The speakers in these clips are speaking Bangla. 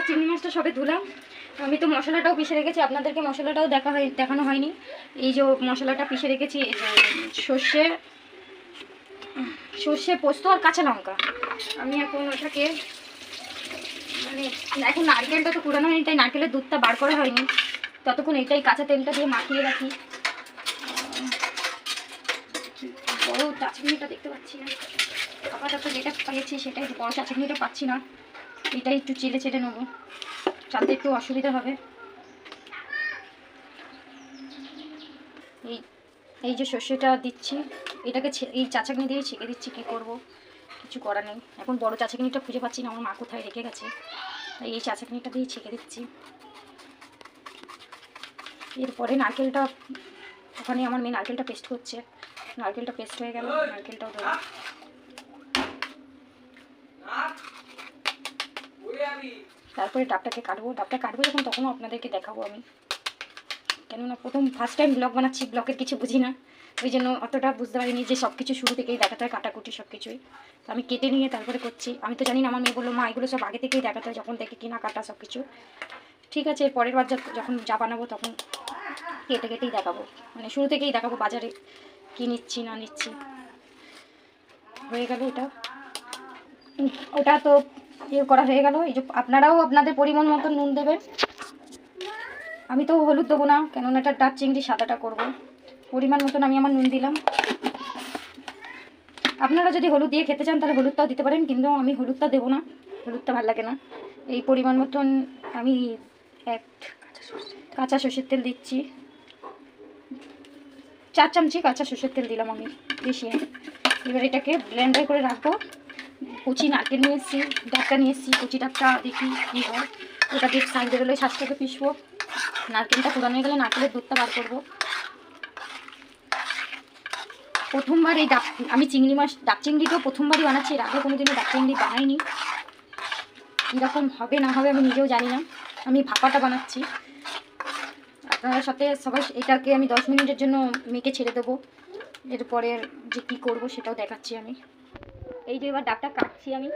চিংড়ি মাছটা সবে ধুলাম। আমি তো মশলাটাও পিষে রেখেছি, আপনাদেরকে মশলাটাও দেখানো হয়নি। এই যে মশলাটা পিষে রেখেছি, এই যে সর্ষে পোস্ত আর কাঁচা লঙ্কা। আমি এখন ওটাকে মানে এখন নারকেলটা তো কুড়ানো হয়নি, তাই নারকেলের দুধটা বার করা হয়নি, ততক্ষণ এটাই কাঁচা তেলটা দিয়ে মাখিয়ে রাখি। বড় চাটনিটা দেখতে পাচ্ছি না, আপাতত যেটা পেয়েছি সেটাই, বড় চাটনিটা পাচ্ছি না, এটাই একটু চেলে চেলে নেবো, চালতে একটু অসুবিধা হবে। এই যে সর্ষেটা দিচ্ছি, এটাকে এই চাচাকনি দিয়ে ছেঁকে দিচ্ছি। কী করব, কিছু করার নেই। এখন বড় চাচাকনিটা খুঁজে পাচ্ছি না, আমার মা কোথায় রেখে গেছে, তাই এই চাচাকনিটা দিয়ে ছেঁকে দিচ্ছি। এরপরে নারকেলটা, ওখানে আমার মেয়ে নারকেলটা পেস্ট করছে, নারকেলটা পেস্ট হয়ে গেল, নারকেলটাও দেবো। তারপরে ডাবটা কাটবো যখন, তখনও আপনাদেরকে দেখাবো আমি, কেননা ফার্স্ট টাইম ব্লগ বানাচ্ছি, ব্লগের কিছু বুঝি না, ওই জন্য অতটা বুঝতে পারিনি যে সব কিছু শুরু থেকেই দেখাতে হয়, কাটাকুটি সব কিছুই। তো আমি কেটে নিয়ে তারপরে করছি। আমি তো জানি না, আমার মেয়ে বললো মা এগুলো সব আগে থেকেই দেখাতে হয়, যখন দেখে কিনা কাটা সব কিছু। ঠিক আছে, পরের বার যখন যা বানাবো তখন কেটেই দেখাবো, মানে শুরু থেকেই দেখাবো বাজারে কি নিচ্ছি না নিচ্ছি। হয়ে গেল এটা, ওটা তো ইয়ে করা হয়ে গেল। এই যে আপনারাও আপনাদের পরিমাণ মতো নুন দেবেন, আমি তো হলুদ দেবো না, কেননা এটা ডাব চিংড়ি সাদাটা করব। পরিমাণ মতন আমি আমার নুন দিলাম। আপনারা যদি হলুদ দিয়ে খেতে চান তাহলে হলুদটাও দিতে পারেন, কিন্তু আমি হলুদটা দেবো না, হলুদটা ভালো লাগে না। এই পরিমাণ মতন আমি এক কাঁচা সর্ষের তেল দিচ্ছি, 4 চামচি কাঁচা সর্ষের তেল দিলাম আমি বেশি। এবার এটাকে ব্লেন্ডার করে রাখবো। কুচি নারকেল নিয়ে এসেছি, ডাবটা নিয়ে এসেছি, কুচি ডাবটা দেখি কী হয়, ওটা দিয়ে সাইড বেরোলে শাঁসটাকে পিসবো। নারকেলটা কুড়ানো হয়ে গেলে নারকেলের দুধটা বার করবো। প্রথমবার এই আমি ডাব চিংড়িটাও প্রথমবারই বানাচ্ছি, এর আগে কোনোদিনও ডাব চিংড়ি বানাইনি। কীরকম হবে না হবে আমি নিজেও জানি না, আমি ভাপাটা বানাচ্ছি। আপনার সাথে সবাই এটাকে আমি 10 মিনিটের জন্য মেখে ছেড়ে দেবো, এরপরে যে কী করবো সেটাও দেখাচ্ছি আমি। এই যে এবার ডাবটা কাটছি আমি,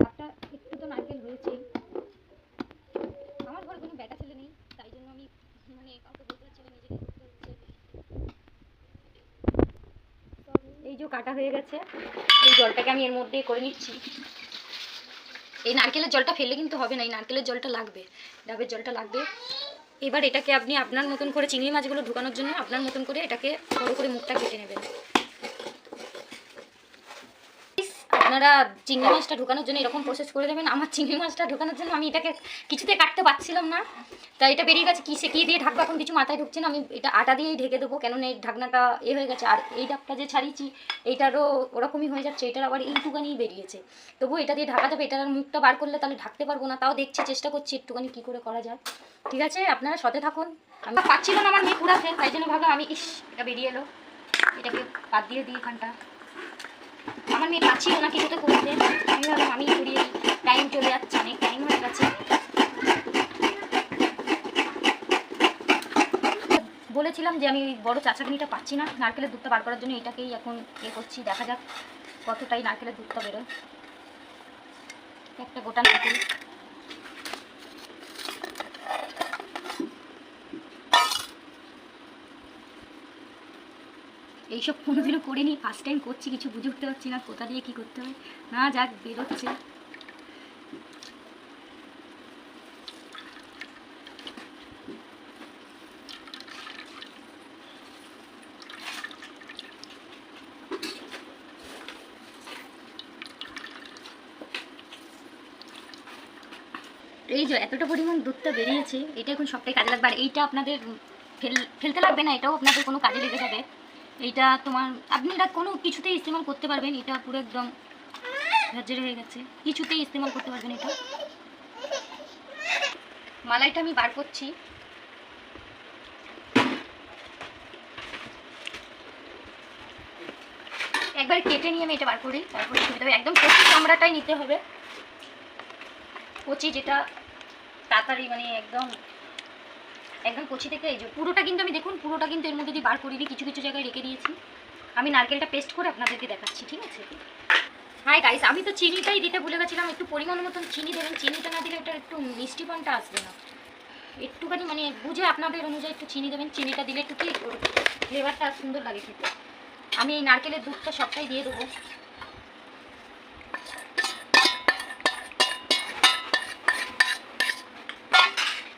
ডাবটা একটু তো নারকেল হয়েছেই। আমার ঘরে কোনো ব্যাটা ছেলে নেই, তাই জন্য আমি মানে কাউকে বলতে পারছি না, নিজেকে করতে হচ্ছে। এই যে কাটা হয়ে গেছে, এই জলটাকে আমি এর মধ্যে করে নিচ্ছি। এই নারকেলের জলটা ফেললে কিন্তু হবে না, এই নারকেলের জলটা লাগবে, ডাবের জলটা লাগবে। এবার এটাকে আপনি আপনার মতন করে চিংড়ি মাছগুলো ঢুকানোর জন্য আপনার মতন করে এটাকে বড় করে মুখটা কেটে নেবেন। আপনারা চিংড়ি মাছটা ঢোকানোর জন্য এরকম প্রসেস করে দেবেন। আমার চিংড়ি মাছটা ঢোকানোর জন্য আমি এটাকে কিছুতে কাটতে পারছিলাম না, তাই এটা বেরিয়ে গেছে। কী দিয়ে ঢাকবো এখন কিছু মাথায় ঢুকছে না, আমি এটা আটা দিয়েই ঢেকে দেবো, কেননা এই ঢাকনাটা হয়ে গেছে। আর এই ডাবটা যে ছাড়িয়েছি এইটারও ওরকমই হয়ে যাচ্ছে, এটার আবার এইটুকানি বেরিয়েছে, তবু এটা দিয়ে ঢাকা যাবে। এটার মুখটা বার করলে তাহলে ঢাকতে পারবো না, তাও দেখছি, চেষ্টা করছি একটুখানি কী করে করা যায়। ঠিক আছে, আপনারা সাথে থাকুন। আমি পাচ্ছিল না আমার মেয়ে কুড়াতে, তাই জন্য ভাবলাম আমি এটা বেরিয়ে এলো, এটাকে বাদ দিয়ে দিই এখানটা। আমার মেয়ে পাচ্ছিল না কিছুতে করতে, আমি ভাবলাম আমি করিয়ে, টাইম চলে যাচ্ছে, অনেক টাইম হয়ে গেছে। বলেছিলাম যে আমি বড় চাচাকনিটা পাচ্ছি না নারকেলের দুধটা বার করার জন্য, এটাকেই এখন করছি। দেখা যাক কতটাই নারকেলের দুধটা বেরোয়। একটা গোটা নারকেল, এইসব কোনোদিনও করিনি, ফার্স্ট টাইম করছি, কিছু বুঝে উঠতে পারছি না কোথা দিয়ে কী করতে হয়। না যাক, বেরোচ্ছে। এই যে এতটা পরিমাণ দুধটা বেরিয়েছে, এটা এখন সবটাই কাজে লাগবে। আর এইটা আপনাদের ফেলতে লাগবে না, এটাও আপনাদের কোনো কাজে লেগে যাবে। এইটা আপনারা কোনো কিছুতেই ইস্তেমাল করতে পারবেন, এটা পুরো একদম ঝরঝরে হয়ে গেছে, কিছুতেই ইস্তেমাল করতে পারবেন এটা। মালাইটা আমি বার করছি। একবার কেটে নিয়ে আমি এটা বার করি, তারপরে সুবিধা হবে। একদম কচি চামড়াটাই নিতে হবে, কচি, যেটা তাড়াতাড়ি মানে একদম কচি থেকে। এই যে পুরোটা কিন্তু আমি দেখুন, পুরোটা কিন্তু এর মধ্যে দিয়ে বার করিনি, কিছু কিছু জায়গায় রেখে দিয়েছি। আমি নারকেলটা পেস্ট করে আপনাদেরকে দেখাচ্ছি, ঠিক আছে? হাই গাইস, আমি তো চিনিটাই দিতে ভুলে গেছিলাম। একটু পরিমাণ মতন চিনি দেবেন, চিনিটা না দিলে এটা একটু মিষ্টিপনটা আসবে না। একটুখানি মানে বুঝে আপনাদের অনুযায়ী একটু চিনি দেবেন। চিনিটা দিলে একটু কি ফ্লেভারটা সুন্দর লাগে খেতে। আমি এই নারকেলের দুধটা সবটাই দিয়ে দেবো।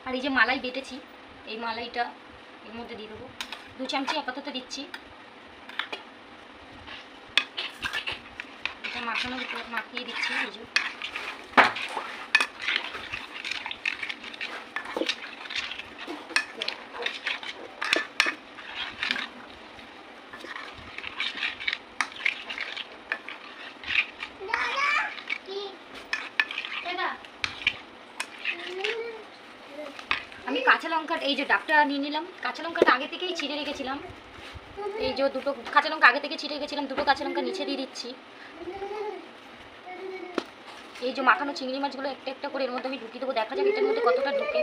আর এই যে মালাই বেটেছি, এই মালাইটা এর মধ্যে দিয়ে দেবো। 2 চামচি আপাতত দিচ্ছি। এটা মাখানোর উপর মাখিয়ে দিচ্ছি। এই যে আমি কাঁচা লঙ্কা, এই যে ডাবটা নিয়ে নিলাম। কাঁচা লঙ্কাটা আগে থেকেই ছিঁড়ে রেখেছিলাম। এই যে 2টো কাঁচা লঙ্কা আগে থেকে ছিঁড়ে রেখেছিলাম, 2টো কাঁচা লঙ্কা নিচে দিয়ে দিচ্ছি। এই যে মাখানো চিংড়ি মাছগুলো একটা একটা করে এর মধ্যে আমি ঢুকিয়ে দেবো। দেখা যাক এটার মধ্যে কতটা ঢুকে,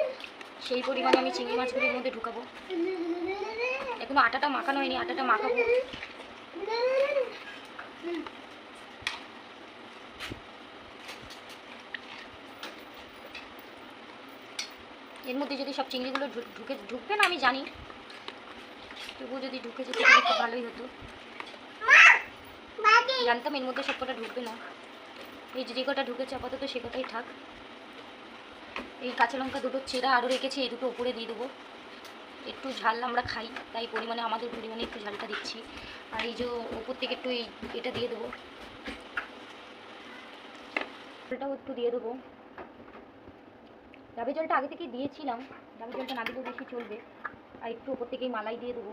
সেই পরিমাণে আমি চিংড়ি মাছগুলো এর মধ্যে ঢুকাবো। এখনো আটাটা মাখানো হয়নি, আটাটা মাখাবো। এর মধ্যে যদি সব চিংড়িগুলো ঢুকবে না আমি জানি, তবুও যদি ঢুকে যেত তাহলে খুব ভালোই হতো। জানতাম এর মধ্যে সব কটা ঢুকবে না। এই যে কটা ঢুকেছে আপাতত সে কটাই থাক। এই কাঁচা লঙ্কা 2টো চেরা আরও রেখেছি, এই 2টো উপরে দিয়ে দেবো। একটু ঝাল আমরা খাই, তাই পরিমাণে আমাদের পরিমাণে একটু ঝালটা দিচ্ছি। আর এই যে ওপর থেকে একটু এটা দিয়ে দেবো, জলটাও একটু দিয়ে দেবো। ডাবের জলটা আগে থেকেই দিয়েছিলাম, ডাবের জলটা না দিলেও বেশি চলবে। আর একটু ওপর থেকেই মালাই দিয়ে দেবো,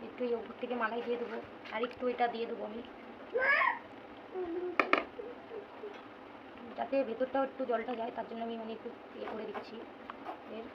একটু এই ওপর থেকে মালাই দিয়ে দেবো। আর একটু এটা দিয়ে দেবো আমি, যাতে ভেতরটাও একটু জলটা যায়, তার জন্য আমি মানে একটু ইয়ে করে দিচ্ছি এর।